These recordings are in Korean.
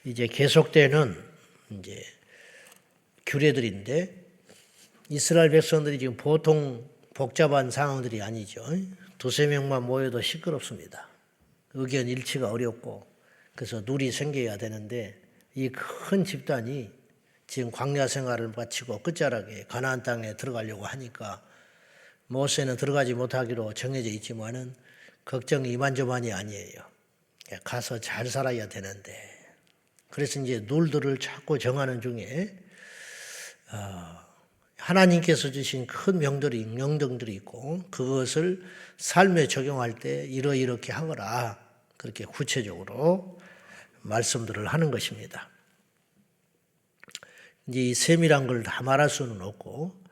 이제 계속되는 이제 규례들인데 이스라엘 백성들이 지금 보통 복잡한 상황들이 아니죠. 두세 명만 모여도 시끄럽습니다. 의견 일치가 어렵고 그래서 룰이 생겨야 되는데 이 큰 집단이 지금 광야 생활을 마치고 끝자락에 가나안 땅에 들어가려고 하니까 모세는 들어가지 못하기로 정해져 있지만은 걱정이 이만저만이 아니에요. 가서 잘 살아야 되는데 그래서 이제 룰들을 자꾸 정하는 중에 하나님께서 주신 큰 명령들이 있고 그것을 삶에 적용할 때 이렇게 하거라 그렇게 구체적으로 말씀들을 하는 것입니다. 이제 이 세밀한 걸 다 말할 수는 없고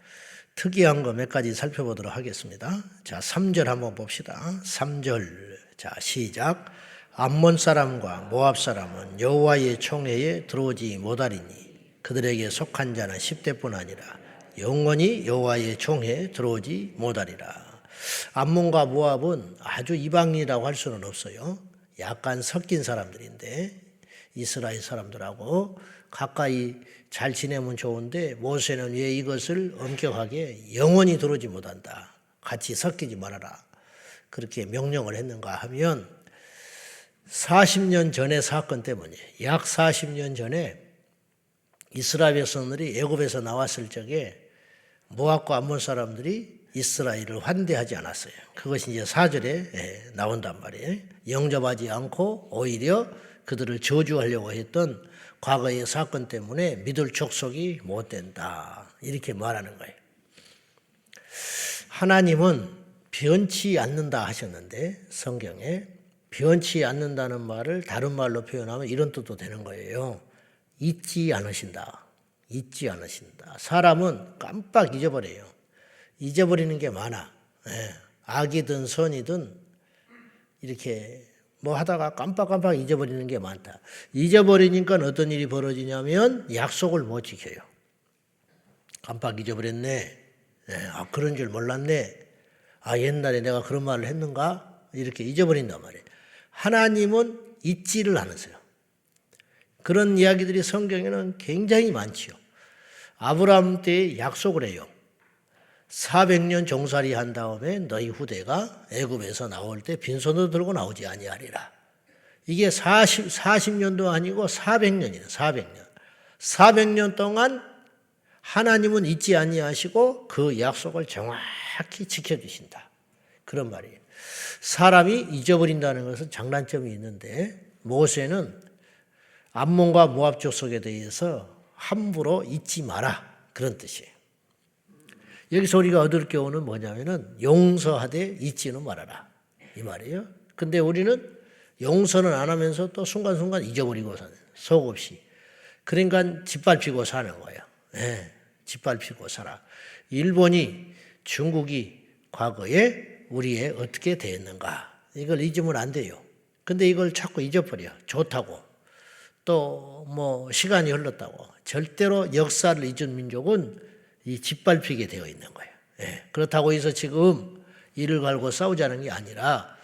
특이한 거 몇 가지 살펴보도록 하겠습니다. 자, 3절 한번 봅시다. 3절. 자, 시작. 암몬 사람과 모압 사람은 여호와의 총회에 들어오지 못하리니 그들에게 속한 자는 10대뿐 아니라 영원히 여호와의 총회에 들어오지 못하리라. 암몬과 모압은 아주 이방인이라고 할 수는 없어요. 약간 섞인 사람들인데 이스라엘 사람들하고 가까이 잘 지내면 좋은데 모세는 왜 이것을 엄격하게 영원히 들어오지 못한다. 같이 섞이지 말아라. 그렇게 명령을 했는가 하면 40년 전의 사건 때문에 약 40년 전에 이스라엘 백성들이 애굽에서 나왔을 적에 모압과 암몬 사람들이 이스라엘을 환대하지 않았어요. 그것이 이제 4절에 나온단 말이에요. 영접하지 않고 오히려 그들을 저주하려고 했던 과거의 사건 때문에 믿을 족속이 못 된다. 이렇게 말하는 거예요. 하나님은 변치 않는다 하셨는데 성경에 변치 않는다는 말을 다른 말로 표현하면 이런 뜻도 되는 거예요. 잊지 않으신다. 잊지 않으신다. 사람은 깜빡 잊어버려요. 잊어버리는 게 많아. 악이든 선이든 이렇게 뭐 하다가 깜빡깜빡 잊어버리는 게 많다. 잊어버리니까 어떤 일이 벌어지냐면 약속을 못 지켜요. 깜빡 잊어버렸네. 그런 줄 몰랐네. 옛날에 내가 그런 말을 했는가? 이렇게 잊어버린단 말이에요. 하나님은 잊지를 않으세요. 그런 이야기들이 성경에는 굉장히 많지요. 아브라함 때 약속을 해요. 400년 종살이 한 다음에 너희 후대가 애굽에서 나올 때 빈손으로 들고 나오지 아니하리라. 이게 40년도 아니고 400년이에요. 400년. 400년 동안 하나님은 잊지 아니하시고 그 약속을 정확히 지켜주신다. 그런 말이에요. 사람이 잊어버린다는 것은 장단점이 있는데 모세는 암몬과 모압 족속에 대해서 함부로 잊지 마라. 그런 뜻이에요. 여기서 우리가 얻을 교훈은 뭐냐면은 용서하되 잊지는 말아라. 이 말이에요. 근데 우리는 용서는 안 하면서 또 순간순간 잊어버리고 사는 속 없이. 그러니까 짓밟히고 사는 거예요. 짓밟히고 살아. 일본이 중국이 과거에 우리에 어떻게 대했는가. 이걸 잊으면 안 돼요. 근데 이걸 자꾸 잊어버려. 좋다고. 또 뭐 시간이 흘렀다고. 절대로 역사를 잊은 민족은 이 짓밟히게 되어 있는 거예요. 그렇다고 해서 지금 이를 갈고 싸우자는 게 아니라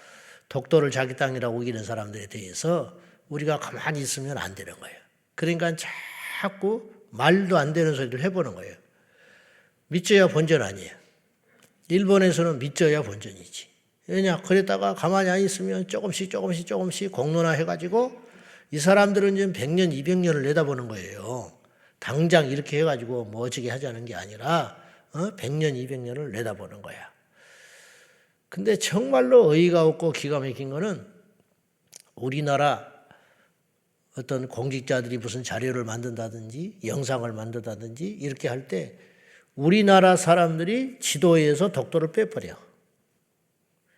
독도를 자기 땅이라고 우기는 사람들에 대해서 우리가 가만히 있으면 안 되는 거예요. 그러니까 자꾸 말도 안 되는 소리를 해보는 거예요. 믿져야 본전 아니에요. 일본에서는 믿져야 본전이지. 왜냐? 그랬다가 가만히 안 있으면 조금씩 공론화 해가지고 이 사람들은 지금 100년, 200년을 내다보는 거예요. 당장 이렇게 해가지고 뭐 어찌게 하자는 게 아니라 100년, 200년을 내다보는 거야. 근데 정말로 어이가 없고 기가 막힌 거는 우리나라 어떤 공직자들이 무슨 자료를 만든다든지 영상을 만든다든지 이렇게 할 때 우리나라 사람들이 지도에서 독도를 빼버려.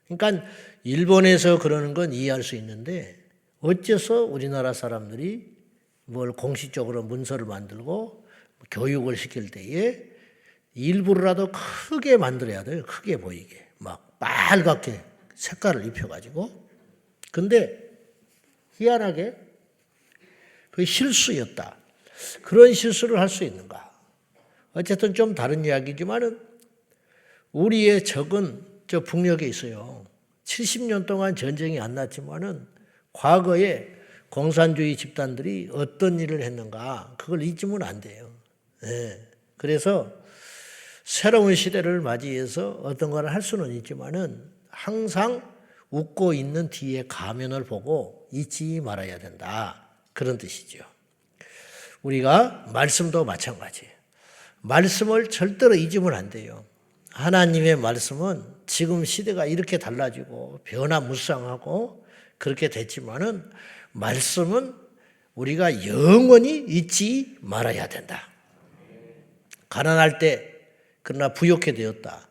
그러니까 일본에서 그러는 건 이해할 수 있는데 어째서 우리나라 사람들이 뭘 공식적으로 문서를 만들고 교육을 시킬 때에 일부러라도 크게 만들어야 돼요. 크게 보이게. 막 빨갛게 색깔을 입혀가지고. 근데 희한하게 그게 실수였다. 그런 실수를 할 수 있는가. 어쨌든 좀 다른 이야기지만은 우리의 적은 저 북녘에 있어요. 70년 동안 전쟁이 안 났지만은 과거에 공산주의 집단들이 어떤 일을 했는가 그걸 잊으면 안 돼요. 예. 그래서 새로운 시대를 맞이해서 어떤 걸 할 수는 있지만은 항상 웃고 있는 뒤에 가면을 보고 잊지 말아야 된다. 그런 뜻이죠. 우리가 말씀도 마찬가지예요. 말씀을 절대로 잊으면 안 돼요. 하나님의 말씀은 지금 시대가 이렇게 달라지고 변화무쌍하고 그렇게 됐지만은 말씀은 우리가 영원히 잊지 말아야 된다. 가난할 때 그러나 부욕해 되었다.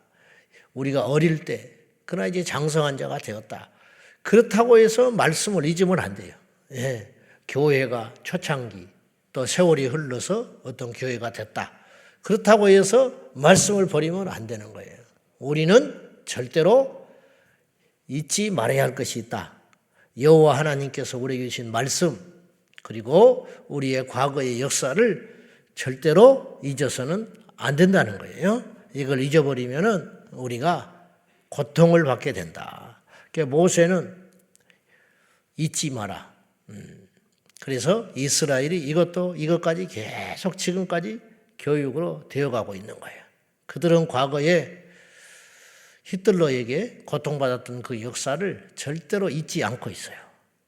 우리가 어릴 때 그러나 이제 장성한 자가 되었다. 그렇다고 해서 말씀을 잊으면 안 돼요. 예. 교회가 초창기 또 세월이 흘러서 어떤 교회가 됐다. 그렇다고 해서 말씀을 버리면 안 되는 거예요. 우리는 절대로 잊지 말아야 할 것이 있다. 여호와 하나님께서 우리에게 주신 말씀 그리고 우리의 과거의 역사를 절대로 잊어서는 안 된다는 거예요. 이걸 잊어버리면은 우리가 고통을 받게 된다. 그러니까 모세는 잊지 마라. 그래서 이스라엘이 이것까지 계속 지금까지 교육으로 되어가고 있는 거예요. 그들은 과거에 히틀러에게 고통받았던 그 역사를 절대로 잊지 않고 있어요.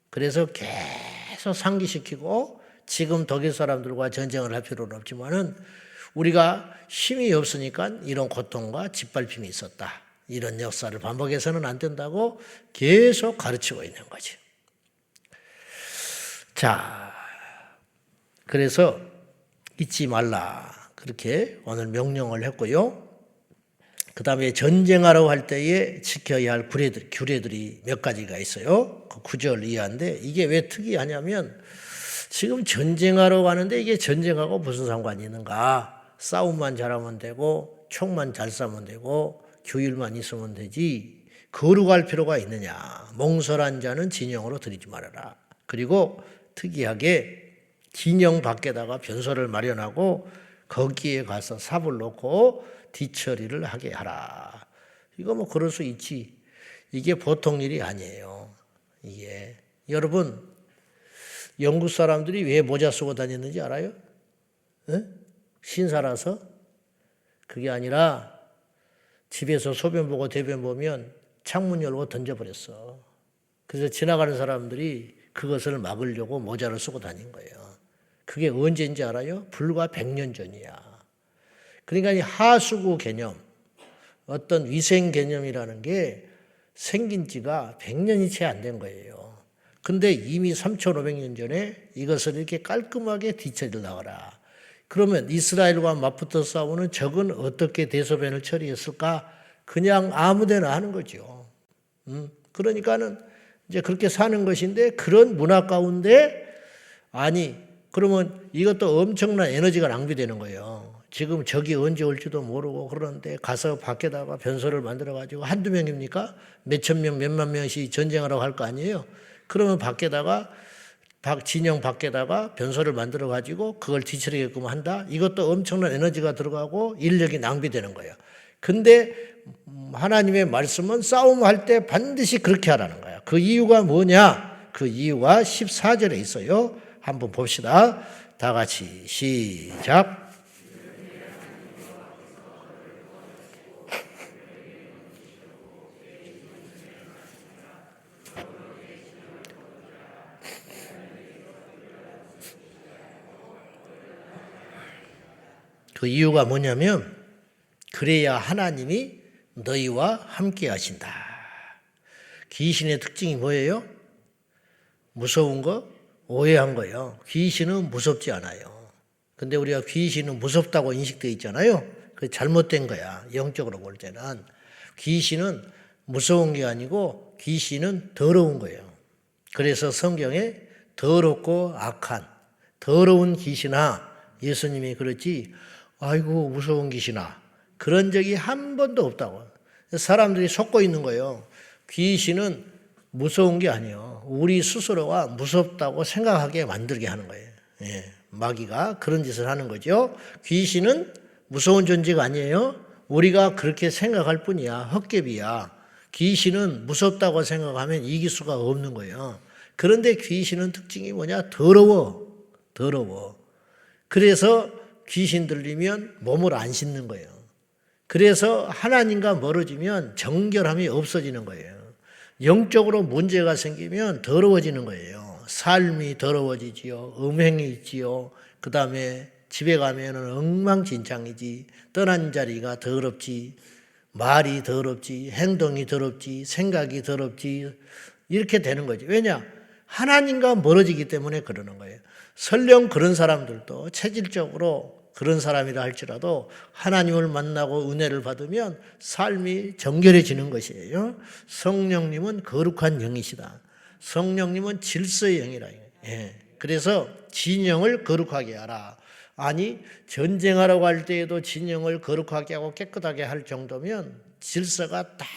그래서 계속 상기시키고 지금 독일 사람들과 전쟁을 할 필요는 없지만은 우리가 힘이 없으니까 이런 고통과 짓밟힘이 있었다. 이런 역사를 반복해서는 안 된다고 계속 가르치고 있는 거지. 자, 그래서 잊지 말라. 그렇게 오늘 명령을 했고요. 그 다음에 전쟁하러 할 때에 지켜야 할 규례들이 몇 가지가 있어요. 그 9절 이하인데 이게 왜 특이하냐면 지금 전쟁하러 가는데 이게 전쟁하고 무슨 상관이 있는가. 싸움만 잘하면 되고 총만 잘 쏴면 되고 규율만 있으면 되지 거룩할 필요가 있느냐. 몽설한 자는 진영으로 들이지 말아라. 그리고 특이하게 진영 밖에다가 변소를 마련하고 거기에 가서 삽을 놓고 뒤처리를 하게 하라. 이거 뭐 그럴 수 있지. 이게 보통 일이 아니에요. 이게 여러분 영국 사람들이 왜 모자 쓰고 다녔는지 알아요? 에? 신사라서? 그게 아니라 집에서 소변 보고 대변 보면 창문 열고 던져버렸어. 그래서 지나가는 사람들이 그것을 막으려고 모자를 쓰고 다닌 거예요. 그게 언제인지 알아요? 불과 100년 전이야. 그러니까 이 하수구 개념, 어떤 위생 개념이라는 게 생긴 지가 100년이 채 안 된 거예요. 근데 이미 3,500년 전에 이것을 이렇게 깔끔하게 뒤처리를 나가라. 그러면 이스라엘과 맞붙어 싸우는 적은 어떻게 대소변을 처리했을까? 그냥 아무데나 하는 거죠. 그러니까는 이제 그렇게 사는 것인데 그런 문화 가운데 아니 그러면 이것도 엄청난 에너지가 낭비되는 거예요. 지금 적이 언제 올지도 모르고 그러는데 가서 밖에다가 변소를 만들어가지고 한두 명입니까? 몇천 명, 몇만 명씩 전쟁하라고 할 거 아니에요? 그러면 밖에다가 진영 밖에다가 변소를 만들어가지고 그걸 뒤처리게끔 한다? 이것도 엄청난 에너지가 들어가고 인력이 낭비되는 거예요. 근데 하나님의 말씀은 싸움할 때 반드시 그렇게 하라는 거야. 그 이유가 뭐냐? 그 이유가 14절에 있어요. 한번 봅시다. 다 같이 시작. 그 이유가 뭐냐면 그래야 하나님이 너희와 함께 하신다. 귀신의 특징이 뭐예요? 무서운 거? 오해한 거예요. 귀신은 무섭지 않아요. 근데 우리가 귀신은 무섭다고 인식되어 있잖아요. 그게 잘못된 거야. 영적으로 볼 때는. 귀신은 무서운 게 아니고 귀신은 더러운 거예요. 그래서 성경에 더럽고 악한 더러운 귀신아 예수님이 그랬지 아이고 무서운 귀신아 그런 적이 한 번도 없다고. 사람들이 속고 있는 거예요. 귀신은 무서운 게 아니에요. 우리 스스로가 무섭다고 생각하게 만들게 하는 거예요. 예, 마귀가 그런 짓을 하는 거죠. 귀신은 무서운 존재가 아니에요. 우리가 그렇게 생각할 뿐이야. 헛개비야. 귀신은 무섭다고 생각하면 이길 수가 없는 거예요. 그런데 귀신은 특징이 뭐냐? 더러워. 그래서 귀신 들리면 몸을 안 씻는 거예요. 그래서 하나님과 멀어지면 정결함이 없어지는 거예요. 영적으로 문제가 생기면 더러워지는 거예요. 삶이 더러워지지요. 음행이 있지요. 그 다음에 집에 가면은 엉망진창이지. 떠난 자리가 더럽지. 말이 더럽지. 행동이 더럽지. 생각이 더럽지. 이렇게 되는 거지. 왜냐? 하나님과 멀어지기 때문에 그러는 거예요. 설령 그런 사람들도 체질적으로 그런 사람이라 할지라도 하나님을 만나고 은혜를 받으면 삶이 정결해지는 것이에요. 성령님은 거룩한 영이시다. 성령님은 질서의 영이라. 그래서 진영을 거룩하게 하라. 아니 전쟁하라고 할 때에도 진영을 거룩하게 하고 깨끗하게 할 정도면 질서가 딱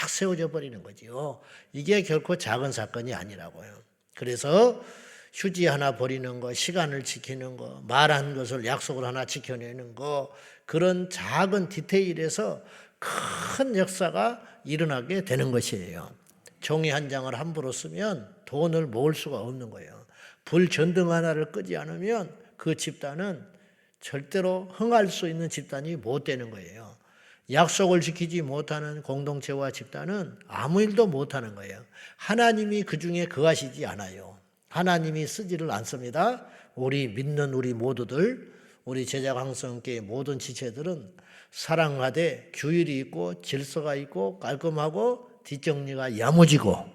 세워져 버리는 거지요. 이게 결코 작은 사건이 아니라고요. 그래서 휴지 하나 버리는 거, 시간을 지키는 거, 말한 것을 약속을 하나 지켜내는 거, 그런 작은 디테일에서 큰 역사가 일어나게 되는 것이에요. 종이 한 장을 함부로 쓰면 돈을 모을 수가 없는 거예요. 불 전등 하나를 끄지 않으면 그 집단은 절대로 흥할 수 있는 집단이 못 되는 거예요. 약속을 지키지 못하는 공동체와 집단은 아무 일도 못하는 거예요. 하나님이 그 중에 거하시지 않아요. 하나님이 쓰지를 않습니다. 우리 믿는 우리 모두들, 우리 제자강성교회 모든 지체들은 사랑하되 규율이 있고 질서가 있고 깔끔하고 뒷정리가 야무지고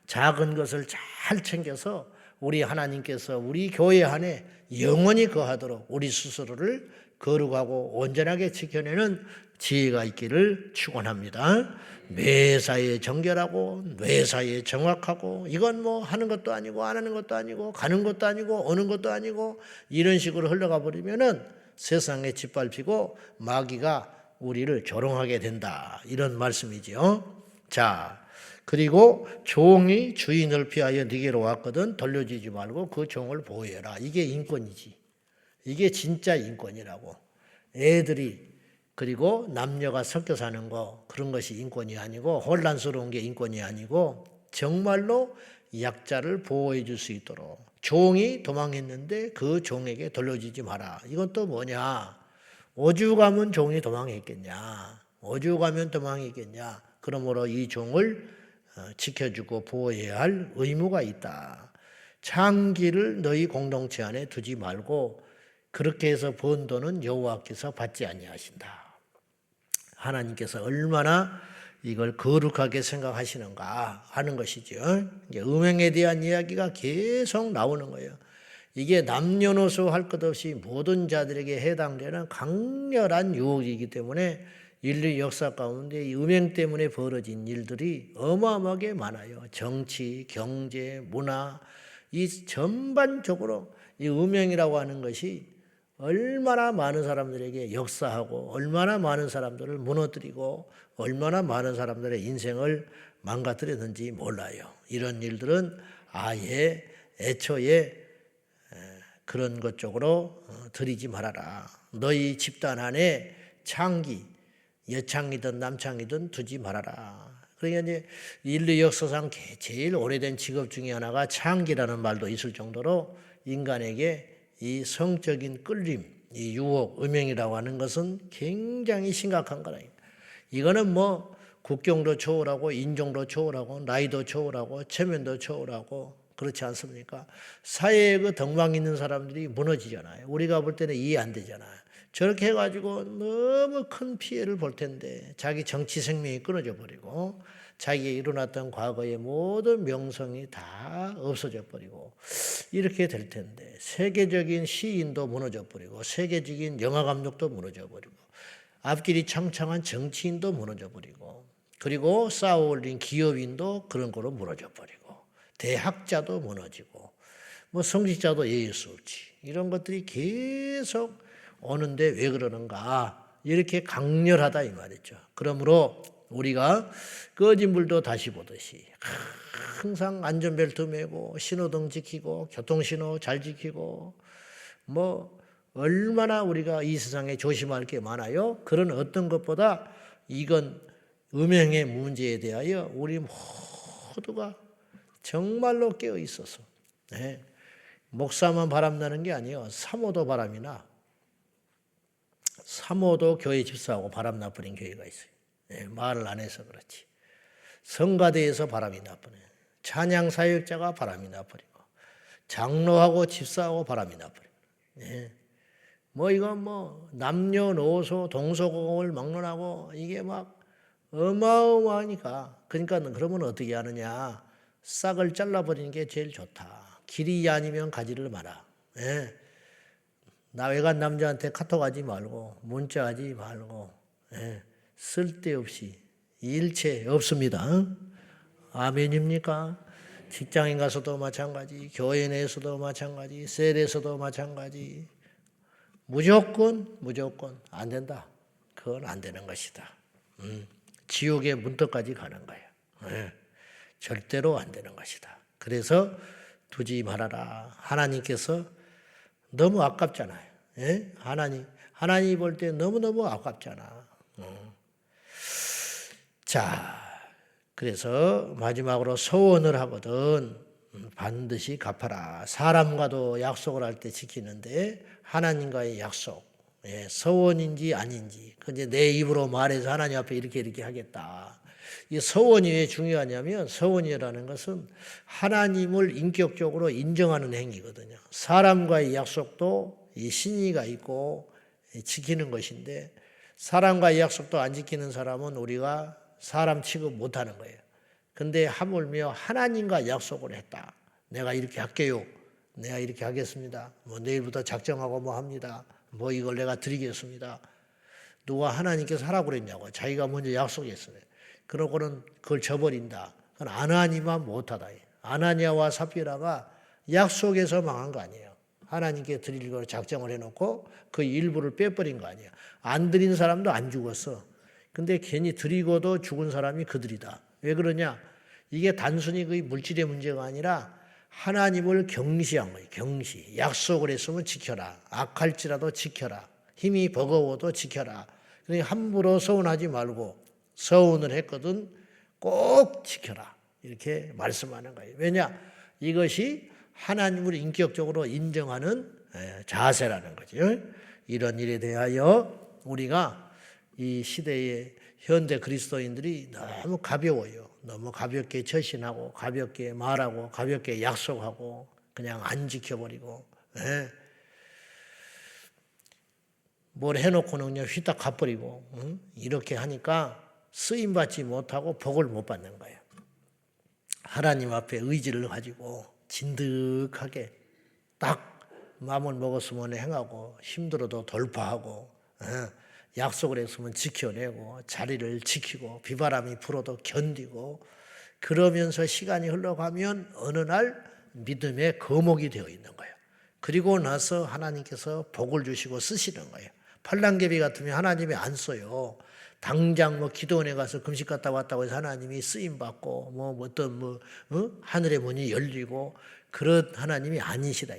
작은 것을 잘 챙겨서 우리 하나님께서 우리 교회 안에 영원히 거하도록 우리 스스로를 거룩하고 온전하게 지켜내는 지혜가 있기를 축원합니다. 매사에 정결하고 매사에 정확하고 이건 뭐 하는 것도 아니고 안 하는 것도 아니고 가는 것도 아니고 오는 것도 아니고 이런 식으로 흘러가 버리면은 세상에 짓밟히고 마귀가 우리를 조롱하게 된다. 이런 말씀이지요. 자, 그리고 종이 주인을 피하여 네게로 왔거든 돌려주지 말고 그 종을 보호해라. 이게 인권이지. 이게 진짜 인권이라고. 애들이 그리고 남녀가 섞여 사는 거 그런 것이 인권이 아니고 혼란스러운 게 인권이 아니고 정말로 약자를 보호해 줄 수 있도록 종이 도망했는데 그 종에게 돌려주지 마라. 이건 또 뭐냐? 오죽하면 종이 도망했겠냐? 오죽하면 도망했겠냐? 그러므로 이 종을 지켜주고 보호해야 할 의무가 있다. 창기를 너희 공동체 안에 두지 말고 그렇게 해서 번 돈은 여호와께서 받지 아니하신다. 하나님께서 얼마나 이걸 거룩하게 생각하시는가 하는 것이죠. 음행에 대한 이야기가 계속 나오는 거예요. 이게 남녀노소 할 것 없이 모든 자들에게 해당되는 강렬한 유혹이기 때문에 인류 역사 가운데 이 음행 때문에 벌어진 일들이 어마어마하게 많아요. 정치, 경제, 문화, 이 전반적으로 이 음행이라고 하는 것이 얼마나 많은 사람들에게 역사하고 얼마나 많은 사람들을 무너뜨리고 얼마나 많은 사람들의 인생을 망가뜨렸는지 몰라요. 이런 일들은 아예 애초에 그런 것 쪽으로 들이지 말아라. 너희 집단 안에 창기, 여창이든 남창이든 두지 말아라. 그러니까 이제 인류 역사상 제일 오래된 직업 중에 하나가 창기라는 말도 있을 정도로 인간에게 이 성적인 끌림, 이 유혹, 음행이라고 하는 것은 굉장히 심각한 거라. 이거는 뭐 국경도 초월하고 인종도 초월하고 나이도 초월하고 체면도 초월하고 그렇지 않습니까? 사회에 그 덕망 있는 사람들이 무너지잖아요. 우리가 볼 때는 이해 안 되잖아요. 저렇게 해가지고 너무 큰 피해를 볼 텐데 자기 정치 생명이 끊어져 버리고 자기에 일어났던 과거의 모든 명성이 다 없어져 버리고 이렇게 될 텐데 세계적인 시인도 무너져 버리고 세계적인 영화 감독도 무너져 버리고 앞길이 창창한 정치인도 무너져 버리고 그리고 쌓아 올린 기업인도 그런 거로 무너져 버리고 대학자도 무너지고 뭐 성직자도 예의 수 없지 이런 것들이 계속 오는데 왜 그러는가 이렇게 강렬하다 이 말이죠. 그러므로 우리가 꺼진 불도 다시 보듯이 항상 안전벨트 매고 신호등 지키고 교통신호 잘 지키고 뭐 얼마나 우리가 이 세상에 조심할 게 많아요. 그런 어떤 것보다 이건 음행의 문제에 대하여 우리 모두가 정말로 깨어 있어서. 네. 목사만 바람나는 게 아니에요. 사모도 바람이 나. 사모도 교회 집사하고 바람나버린 교회가 있어요. 네. 말을 안 해서 그렇지. 성가대에서 바람이 나버려. 찬양사역자가 바람이 나버리고 장로하고 집사하고 바람이 나버리고. 네. 이건 남녀노소 동서고금을 막론하고 이게 막 어마어마하니까. 그러니까 그러면 어떻게 하느냐. 싹을 잘라버리는 게 제일 좋다. 길이 아니면 가지를 마라. 예. 나 외간 남자한테 카톡하지 말고 문자하지 말고 쓸데없이 일체 없습니다. 아멘입니까? 직장인 가서도 마찬가지, 교회 내에서도 마찬가지, 셀에서도 마찬가지. 무조건 안 된다. 그건 안 되는 것이다. 지옥의 문턱까지 가는 거예요. 절대로 안 되는 것이다. 그래서 두지 말아라. 하나님께서 너무 아깝잖아요. 하나님 볼 때 너무너무 아깝잖아. 자, 그래서 마지막으로 소원을 하거든 반드시 갚아라. 사람과도 약속을 할 때 지키는데 하나님과의 약속, 서원인지 아닌지, 이제 내 입으로 말해서 하나님 앞에 이렇게 하겠다. 이 서원이 왜 중요하냐면 서원이라는 것은 하나님을 인격적으로 인정하는 행위거든요. 사람과의 약속도 이 신의가 있고 지키는 것인데 사람과의 약속도 안 지키는 사람은 우리가 사람 취급 못하는 거예요. 근데 하물며 하나님과 약속을 했다. 내가 이렇게 할게요. 내가 이렇게 하겠습니다. 내일부터 작정하고 합니다. 이걸 내가 드리겠습니다. 누가 하나님께서 하라고 그랬냐고. 자기가 먼저 약속했어요. 그러고는 그걸 저버린다. 그건 아나니만 못하다. 아나니아와 삽비라가 약속에서 망한 거 아니에요. 하나님께 드릴 걸 작정을 해놓고 그 일부를 빼버린 거 아니에요. 안 드린 사람도 안 죽었어. 근데 괜히 드리고도 죽은 사람이 그들이다. 왜 그러냐? 이게 단순히 그 물질의 문제가 아니라 하나님을 경시한 거예요. 경시. 약속을 했으면 지켜라. 악할지라도 지켜라. 힘이 버거워도 지켜라. 그러니까 함부로 서운하지 말고 서운을 했거든 꼭 지켜라. 이렇게 말씀하는 거예요. 왜냐? 이것이 하나님을 인격적으로 인정하는 자세라는 거죠. 이런 일에 대하여 우리가 이 시대의 현대 그리스도인들이 너무 가벼워요. 너무 가볍게 처신하고 가볍게 말하고 가볍게 약속하고 그냥 안 지켜버리고 뭘 해놓고는 그냥 휘딱 가버리고 이렇게 하니까 쓰임받지 못하고 복을 못 받는 거예요. 하나님 앞에 의지를 가지고 진득하게 딱 마음을 먹었으면 행하고 힘들어도 돌파하고 약속을 했으면 지켜내고 자리를 지키고 비바람이 불어도 견디고 그러면서 시간이 흘러가면 어느 날 믿음의 거목이 되어 있는 거예요. 그리고 나서 하나님께서 복을 주시고 쓰시는 거예요. 팔랑개비 같으면 하나님이 안 써요. 당장 기도원에 가서 금식 갔다 왔다고 해서 하나님이 쓰임받고 어떤 하늘의 문이 열리고 그런 하나님이 아니시다.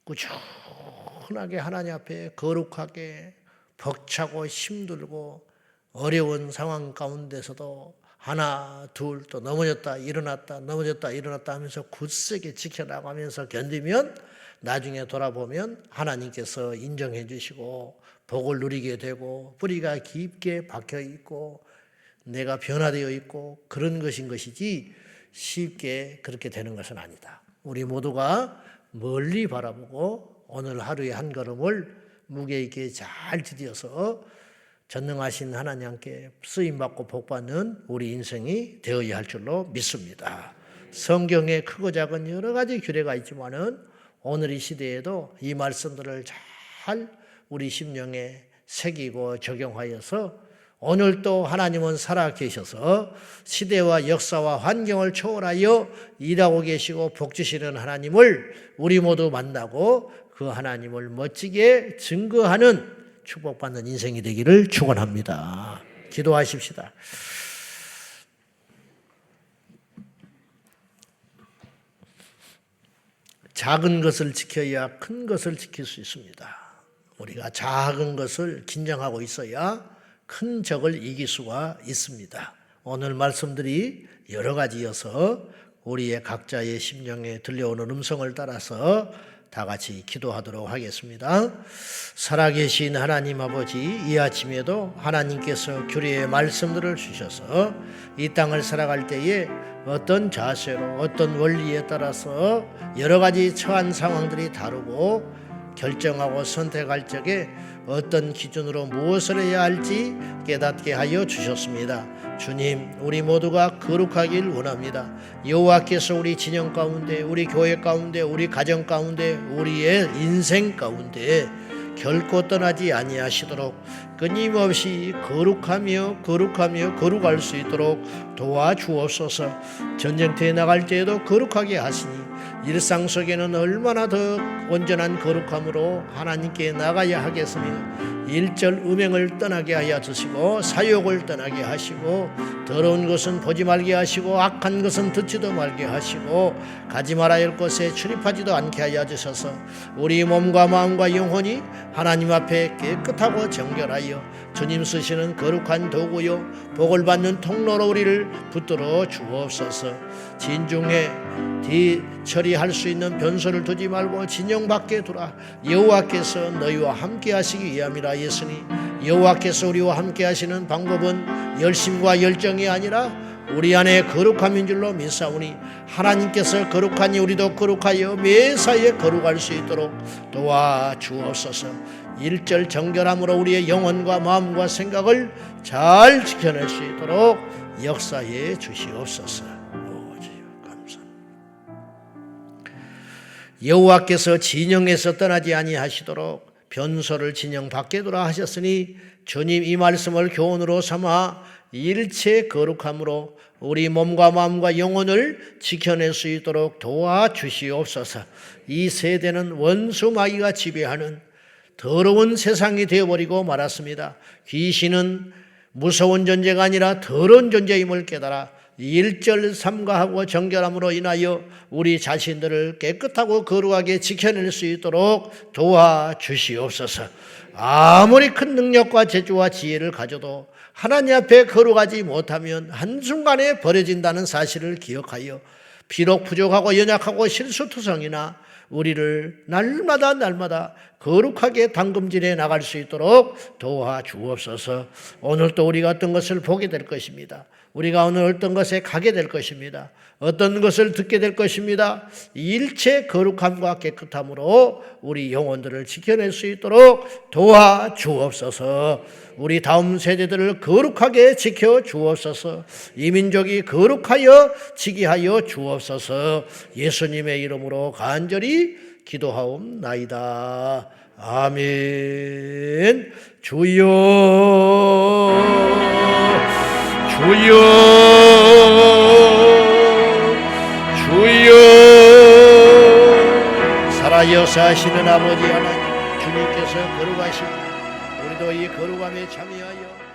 꾸준하게 하나님 앞에 거룩하게 벅차고 힘들고 어려운 상황 가운데서도 하나 둘 또 넘어졌다 일어났다 넘어졌다 일어났다 하면서 굳세게 지켜나가면서 견디면 나중에 돌아보면 하나님께서 인정해 주시고 복을 누리게 되고 뿌리가 깊게 박혀 있고 내가 변화되어 있고 그런 것인 것이지 쉽게 그렇게 되는 것은 아니다. 우리 모두가 멀리 바라보고 오늘 하루의 한 걸음을 무게 있게 잘 디뎌서 전능하신 하나님께 쓰임받고 복받는 우리 인생이 되어야 할 줄로 믿습니다. 성경에 크고 작은 여러 가지 규례가 있지만은 오늘 이 시대에도 이 말씀들을 잘 우리 심령에 새기고 적용하여서 오늘도 하나님은 살아계셔서 시대와 역사와 환경을 초월하여 일하고 계시고 복주시는 하나님을 우리 모두 만나고 그 하나님을 멋지게 증거하는 축복받는 인생이 되기를 축원합니다. 기도하십시다. 작은 것을 지켜야 큰 것을 지킬 수 있습니다. 우리가 작은 것을 긴장하고 있어야 큰 적을 이길 수가 있습니다. 오늘 말씀들이 여러 가지여서 우리의 각자의 심령에 들려오는 음성을 따라서 다 같이 기도하도록 하겠습니다. 살아계신 하나님 아버지, 이 아침에도 하나님께서 규례의 말씀들을 주셔서 이 땅을 살아갈 때에 어떤 자세로 어떤 원리에 따라서 여러 가지 처한 상황들이 다르고 결정하고 선택할 적에 어떤 기준으로 무엇을 해야 할지 깨닫게 하여 주셨습니다. 주님, 우리 모두가 거룩하길 원합니다. 여호와께서 우리 진영 가운데, 우리 교회 가운데, 우리 가정 가운데, 우리의 인생 가운데 결코 떠나지 아니하시도록 끊임없이 거룩하며 거룩할 수 있도록 도와주옵소서. 전쟁터에 나갈 때에도 거룩하게 하시니 일상 속에는 얼마나 더 온전한 거룩함으로 하나님께 나가야 하겠으며 일절 음행을 떠나게 하여 주시고 사욕을 떠나게 하시고 더러운 것은 보지 말게 하시고 악한 것은 듣지도 말게 하시고 가지 말아야 할 곳에 출입하지도 않게 하여 주셔서 우리 몸과 마음과 영혼이 하나님 앞에 깨끗하고 정결하여 주님 쓰시는 거룩한 도구요 복을 받는 통로로 우리를 붙들어 주옵소서. 진중에 뒤처리할 수 있는 변소를 두지 말고 진영 밖에 두라. 여호와께서 너희와 함께 하시기 위함이라. 예수니 여호와께서 우리와 함께 하시는 방법은 열심과 열정이 아니라 우리 안에 거룩함인 줄로 믿사오니 하나님께서 거룩하니 우리도 거룩하여 매사에 거룩할 수 있도록 도와주옵소서. 일절 정결함으로 우리의 영혼과 마음과 생각을 잘 지켜낼 수 있도록 역사해 주시옵소서. 여호와께서 진영에서 떠나지 아니하시도록 변소를 진영 밖에 두라 하셨으니 주님 이 말씀을 교훈으로 삼아 일체 거룩함으로 우리 몸과 마음과 영혼을 지켜낼 수 있도록 도와주시옵소서. 이 세대는 원수 마귀가 지배하는 더러운 세상이 되어버리고 말았습니다. 귀신은 무서운 존재가 아니라 더러운 존재임을 깨달아 일절 삼가하고 정결함으로 인하여 우리 자신들을 깨끗하고 거룩하게 지켜낼 수 있도록 도와주시옵소서. 아무리 큰 능력과 재주와 지혜를 가져도 하나님 앞에 거룩하지 못하면 한순간에 버려진다는 사실을 기억하여 비록 부족하고 연약하고 실수투성이나 우리를 날마다 거룩하게 당금질해 나갈 수 있도록 도와주옵소서. 오늘 또 우리가 어떤 것을 보게 될 것입니다. 우리가 오늘 어떤 것에 가게 될 것입니다. 어떤 것을 듣게 될 것입니다. 일체 거룩함과 깨끗함으로 우리 영혼들을 지켜낼 수 있도록 도와주옵소서. 우리 다음 세대들을 거룩하게 지켜주옵소서. 이 민족이 거룩하여 지게 하여 주옵소서. 예수님의 이름으로 간절히 기도하옵나이다. 아멘. 주여 살아 역사하시는 아버지 하나님, 주님께서 거룩하시고 우리도 이 거룩함에 참여하여